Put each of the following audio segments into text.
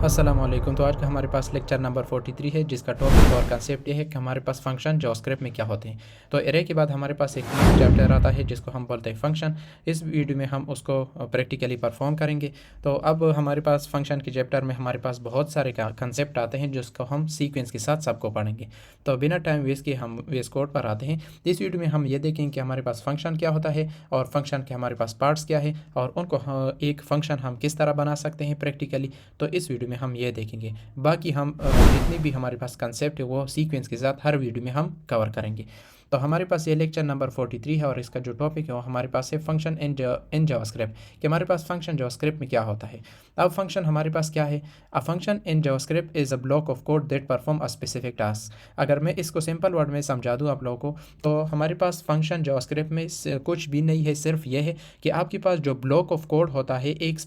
अस्सलाम वालेकुम। तो आज का हमारे पास लेक्चर नंबर 43 है, जिसका टॉपिक और कंसेप्ट ये है कि हमारे पास फंक्शन जावास्क्रिप्ट में क्या होते हैं। तो एरे के बाद हमारे पास एक न्यू चैप्टर आता है जिसको हम बोलते हैं फंक्शन। इस वीडियो में हम उसको प्रैक्टिकली परफॉर्म करेंगे। तो अब हमारे पास फंक्शन के चैप्टर में हमारे पास बहुत सारे कंसेप्ट आते हैं जिसको हम सीक्वेंस के साथ सबको पढ़ेंगे। तो बिना टाइम वेस्ट किए हम वेस्ट कोड पर आते हैं। इस वीडियो में हम ये देखेंगे कि हमारे पास फंक्शन क्या होता है और फंक्शन के हमारे पास पार्ट्स क्या है और उनको एक फंक्शन हम किस तरह बना सकते हैं प्रैक्टिकली। तो इस वीडियो में हम ये देखेंगे। बाकी हम जितनी भी हमारे पास कंसेप्ट है वो सीक्वेंस के साथ हर वीडियो में हम कवर करेंगे। तो हमारे पास ये लेक्चर नंबर 43 है और इसका जो टॉपिक है वो हमारे पास है फंक्शन इन जावास्क्रिप्ट कि हमारे पास फंक्शन जावास्क्रिप्ट में क्या होता है। अब फंक्शन हमारे पास क्या है? A function in JavaScript is a block of code that perform a specific task. अगर मैं इसको सिंपल वर्ड में समझा दूँ आप लोगों को, तो हमारे पास फंक्शन जावास्क्रिप्ट में कुछ भी नहीं है, सिर्फ ये है कि आपके पास जो ब्लॉक ऑफ कोड होता है एक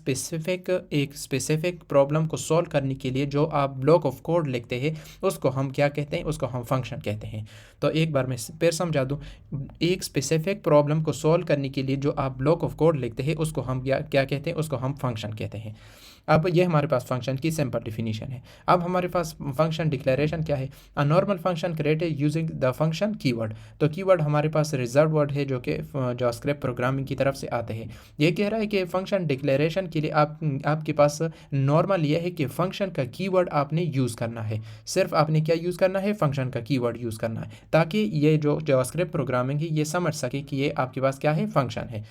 स्पेसिफिक प्रॉब्लम को सॉल्व करने के लिए जो आप ब्लॉक ऑफ कोड लिखते हैं उसको हम क्या कहते हैं? उसको हम फंक्शन कहते हैं। तो एक बार मैं फिर समझा दूँ, एक स्पेसिफिक प्रॉब्लम को सॉल्व करने के लिए जो आप ब्लॉक ऑफ कोड लिखते हैं उसको हम क्या कहते हैं? उसको हम फंक्शन कहते हैं। अब ये हमारे पास फंक्शन की सिंपल डिफिनीशन है। अब हमारे पास फंक्शन डिक्लेरेशन क्या है? A normal function created using the function keyword. तो कीवर्ड हमारे पास रिजर्व वर्ड है जो कि जावास्क्रिप्ट प्रोग्रामिंग की तरफ से आते हैं। ये कह रहा है कि फंक्शन डिक्लेरेशन के लिए आपके पास नॉर्मल ये है कि फंक्शन का कीवर्ड आपने यूज़ करना है। सिर्फ आपने क्या यूज़ करना है? फंक्शन का कीवर्ड यूज़ करना है, ताकि ये जो जावास्क्रिप्ट प्रोग्रामिंग है ये समझ सके कि ये आपके पास क्या है? फंक्शन है।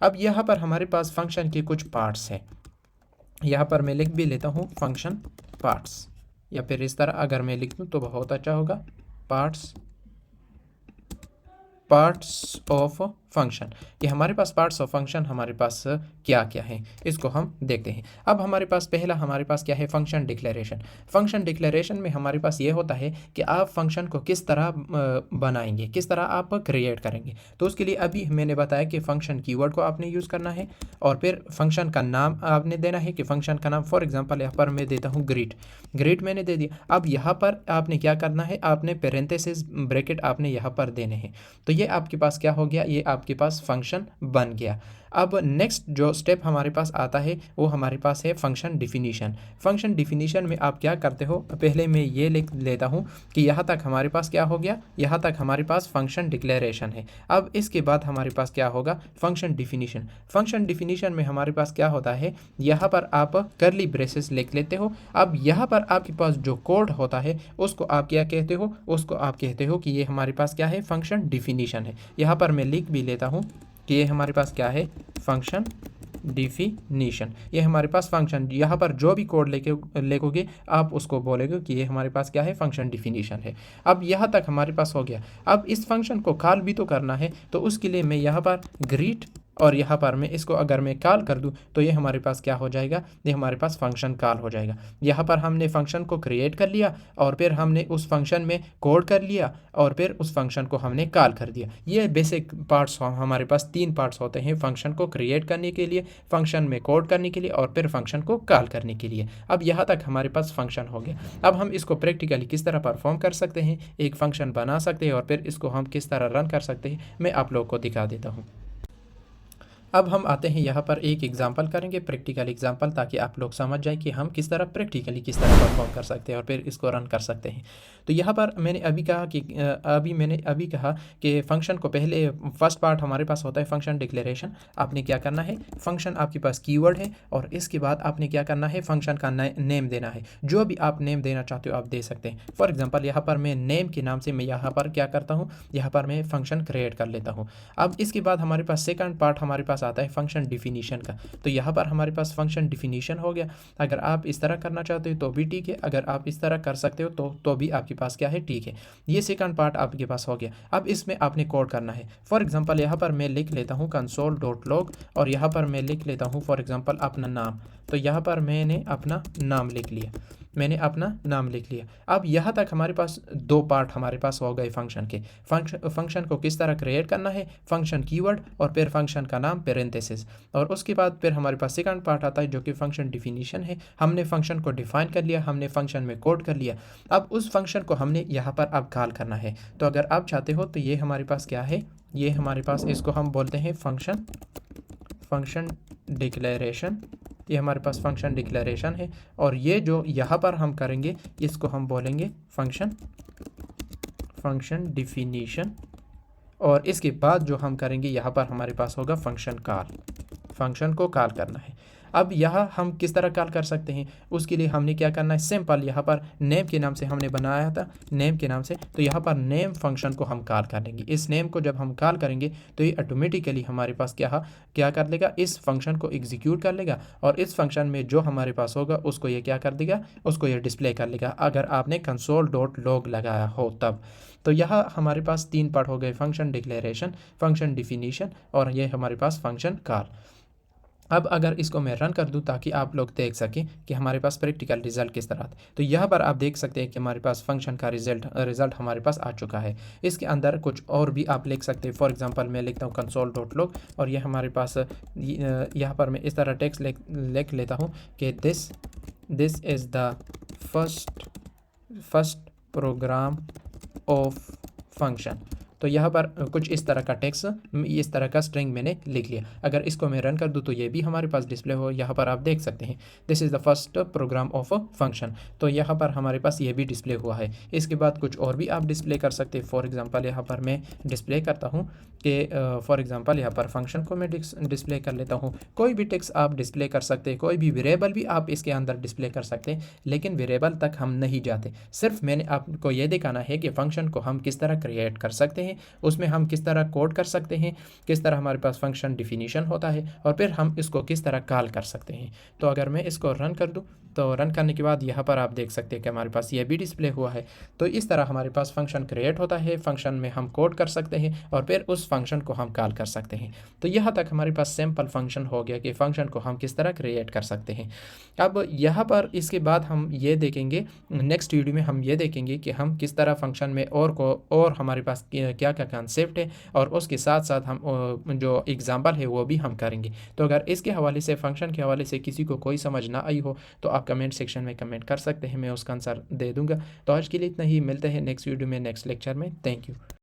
अब यहाँ पर हमारे पास फंक्शन के कुछ पार्ट्स हैं। यहाँ पर मैं लिख भी लेता हूँ फंक्शन पार्ट्स, या फिर इस तरह अगर मैं लिख दूँ तो बहुत अच्छा होगा, पार्ट्स ऑफ फंक्शन। ये हमारे पास पार्ट्स ऑफ फंक्शन हमारे पास क्या क्या है इसको हम देखते हैं। अब हमारे पास पहला हमारे पास क्या है? Function declaration. फंक्शन डिक्लेरेशन में हमारे पास ये होता है कि आप फंक्शन को किस तरह बनाएंगे, किस तरह आप क्रिएट करेंगे। तो उसके लिए अभी मैंने बताया कि फंक्शन कीवर्ड को आपने यूज़ करना है और फिर फंक्शन का नाम आपने देना है कि फंक्शन का नाम, फॉर एग्जाम्पल यहाँ पर मैं देता हूँ ग्रीट मैंने दे दिया। अब यहाँ पर आपने क्या करना है? आपने पेरेंथेसिस ब्रैकेट आपने यहाँ पर देने हैं। तो ये आपके पास क्या हो गया? ये आपके पास फंक्शन बन गया। अब नेक्स्ट जो स्टेप हमारे पास आता है वो हमारे पास है फंक्शन डिफिनीशन। फंक्शन डिफिनीशन में आप क्या करते हो? पहले मैं ये लिख लेता हूँ कि यहाँ तक हमारे पास क्या हो गया? यहाँ तक हमारे पास फंक्शन डिक्लेरेशन है। अब इसके बाद हमारे पास क्या होगा? Function definition. फंक्शन डिफिनीशन में हमारे पास क्या होता है? यहाँ पर आप कर्ली ब्रेसेस लिख लेते हो। अब यहाँ पर आपके पास जो कोड होता है उसको आप क्या कहते हो? उसको आप कहते हो कि ये हमारे पास क्या है? फंक्शन डिफिनीशन है। यहाँ पर मैं लिख भी लेता हूँ कि ये हमारे पास क्या है? Function definition. ये हमारे पास फंक्शन, यहाँ पर जो भी कोड लिखोगे आप उसको बोलोगे कि ये हमारे पास क्या है? फंक्शन डिफिनीशन है। अब यहाँ तक हमारे पास हो गया। अब इस फंक्शन को कॉल भी तो करना है, तो उसके लिए मैं यहाँ पर ग्रीट और यहाँ पर मैं इसको अगर मैं कॉल कर दूँ तो ये हमारे पास क्या हो जाएगा? ये हमारे पास फंक्शन कॉल हो जाएगा। यहाँ पर हमने फंक्शन को क्रिएट कर लिया और फिर हमने उस फंक्शन में कोड कर लिया और फिर उस फंक्शन को हमने कॉल कर दिया। ये बेसिक पार्ट्स हमारे पास 3 पार्ट्स होते हैं फंक्शन को क्रिएट करने के लिए, फंक्शन में कोड करने के लिए और फिर फंक्शन को कॉल करने के लिए। अब यहाँ तक हमारे पास फंक्शन हो गया। अब हम इसको प्रैक्टिकली किस तरह परफॉर्म कर सकते हैं, एक फंक्शन बना सकते हैं और फिर इसको हम किस तरह रन कर सकते हैं, मैं आप लोगों को दिखा देता हूँ। अब हम आते हैं यहाँ पर एक एग्जांपल करेंगे, प्रैक्टिकल एग्जांपल, ताकि आप लोग समझ जाएं कि हम किस तरह प्रैक्टिकली किस तरह परफॉर्म कर सकते हैं और फिर इसको रन कर सकते हैं। तो यहाँ पर मैंने अभी कहा कि फ़ंक्शन को पहले फर्स्ट पार्ट हमारे पास होता है फंक्शन डिक्लेरेशन। आपने क्या करना है? फंक्शन आपके पास कीवर्ड है और इसके बाद आपने क्या करना है? फंक्शन का नेम देना है। जो भी आप नेम देना चाहते हो आप दे सकते हैं। फॉर एग्जाम्पल यहाँ पर मैं नेम के नाम से मैं यहाँ पर क्या करता हूँ? यहाँ पर मैं फंक्शन क्रिएट कर लेता हूँ। अब इसके बाद हमारे पास सेकंड पार्ट हमारे पास आता है फंक्शन डिफिनीशन का। तो यहाँ पर हमारे पास फंक्शन डिफिनीशन हो गया। अगर आप इस तरह करना चाहते हो तो भी ठीक है, अगर आप इस तरह कर सकते हो तो भी आपके पास क्या है? ठीक है। ये सेकंड पार्ट आपके पास हो गया। अब इसमें आपने कोड करना है। फॉर एग्जांपल यहाँ पर मैं लिख लेता हूँ console.log और यहाँ पर मैं लिख लेता हूँ फॉर एग्जांपल अपना नाम। तो यहाँ पर मैंने अपना नाम लिख लिया। अब यहाँ तक हमारे पास 2 पार्ट हमारे पास हो गए फंक्शन के। फंक्शन को किस तरह क्रिएट करना है, फंक्शन कीवर्ड और फिर फंक्शन का नाम पेरेंथेसिस, और उसके बाद फिर हमारे पास सेकंड पार्ट आता है जो कि फंक्शन डिफिनीशन है। हमने फंक्शन को डिफाइन कर लिया, हमने फंक्शन में कोड कर लिया। अब उस फंक्शन को हमने यहाँ पर अब कॉल करना है। तो अगर आप चाहते हो तो ये हमारे पास क्या है? ये हमारे पास, इसको हम बोलते हैं फंक्शन डिक्लेरेशन। ये हमारे पास फंक्शन डिक्लेरेशन है। और ये जो यहाँ पर हम करेंगे इसको हम बोलेंगे फंक्शन डिफिनीशन। और इसके बाद जो हम करेंगे यहाँ पर हमारे पास होगा फंक्शन कॉल, फंक्शन को कॉल करना है। अब यहाँ हम किस तरह कॉल कर सकते हैं, उसके लिए हमने क्या करना है, सिंपल यहाँ पर नेम के नाम से हमने बनाया था, नेम के नाम से, तो यहाँ पर नेम फंक्शन को हम कॉल कर लेंगे। इस नेम को जब हम कॉल करेंगे तो ये ऑटोमेटिकली हमारे पास क्या कर लेगा, इस फंक्शन को एग्जीक्यूट कर लेगा। और इस फंक्शन में जो हमारे पास होगा उसको ये क्या कर देगा, उसको ये डिस्प्ले कर लेगा, अगर आपने console.log लगाया हो तब। तो यह हमारे पास 3 पार्ट हो गए, फंक्शन डिक्लेरेशन, फंक्शन डिफिनीशन और ये हमारे पास फंक्शन कॉल। अब अगर इसको मैं रन कर दूं ताकि आप लोग देख सकें कि हमारे पास प्रैक्टिकल रिजल्ट किस तरह था, तो यहाँ पर आप देख सकते हैं कि हमारे पास फंक्शन का रिजल्ट हमारे पास आ चुका है। इसके अंदर कुछ और भी आप लिख सकते हैं। फॉर एग्जांपल मैं लिखता हूँ console.log और ये हमारे पास यहाँ पर मैं इस तरह टेक्स्ट लिख लेता हूँ कि this is the first program of function. तो यहाँ पर कुछ इस तरह का टेक्स्ट, इस तरह का स्ट्रिंग मैंने लिख लिया। अगर इसको मैं रन कर दूँ तो ये भी हमारे पास डिस्प्ले हो। यहाँ पर आप देख सकते हैं this is the first program of function, तो यहाँ पर हमारे पास ये भी डिस्प्ले हुआ है। इसके बाद कुछ और भी आप डिस्प्ले कर सकते हैं। फॉर एग्जांपल यहाँ पर मैं डिस्प्ले करता हूँ कि फॉर एग्जांपल यहाँ पर फंक्शन को मैं डिस्प्ले कर लेता हूँ। कोई भी टेक्स्ट आप डिस्प्ले कर सकते हैं, कोई भी वेरिएबल भी आप इसके अंदर डिस्प्ले कर सकते हैं, लेकिन वेरिएबल तक हम नहीं जाते। सिर्फ मैंने आपको ये दिखाना है कि फंक्शन को हम किस तरह क्रिएट कर सकते हैं, उसमें हम किस तरह कोड कर सकते हैं, किस तरह हमारे पास फंक्शन डिफिनीशन होता है और फिर हम इसको किस तरह कॉल कर सकते हैं। तो अगर मैं इसको रन कर दूं तो रन करने के बाद यहाँ पर आप देख सकते हैं कि हमारे पास ये भी डिस्प्ले हुआ है। तो इस तरह हमारे पास फंक्शन क्रिएट होता है, फंक्शन में हम कोड कर सकते हैं और फिर उस फंक्शन को हम कॉल कर सकते हैं। तो यहाँ तक हमारे पास सिंपल फंक्शन हो गया कि फंक्शन को हम किस तरह क्रिएट कर सकते हैं। अब यहाँ पर इसके बाद हम ये देखेंगे, नेक्स्ट वीडियो में हम ये देखेंगे कि हम किस तरह फंक्शन में और हमारे पास क्या क्या कॉन्सेप्ट है और उसके साथ साथ हम जो एग्जाम्पल है वो भी हम करेंगे। तो अगर इसके हवाले से, फंक्शन के हवाले से किसी को कोई समझ ना आई हो तो आप कमेंट सेक्शन में कमेंट कर सकते हैं, मैं उसका आंसर दे दूंगा। तो आज के लिए इतना ही, मिलते हैं नेक्स्ट वीडियो में, नेक्स्ट लेक्चर में। Thank you.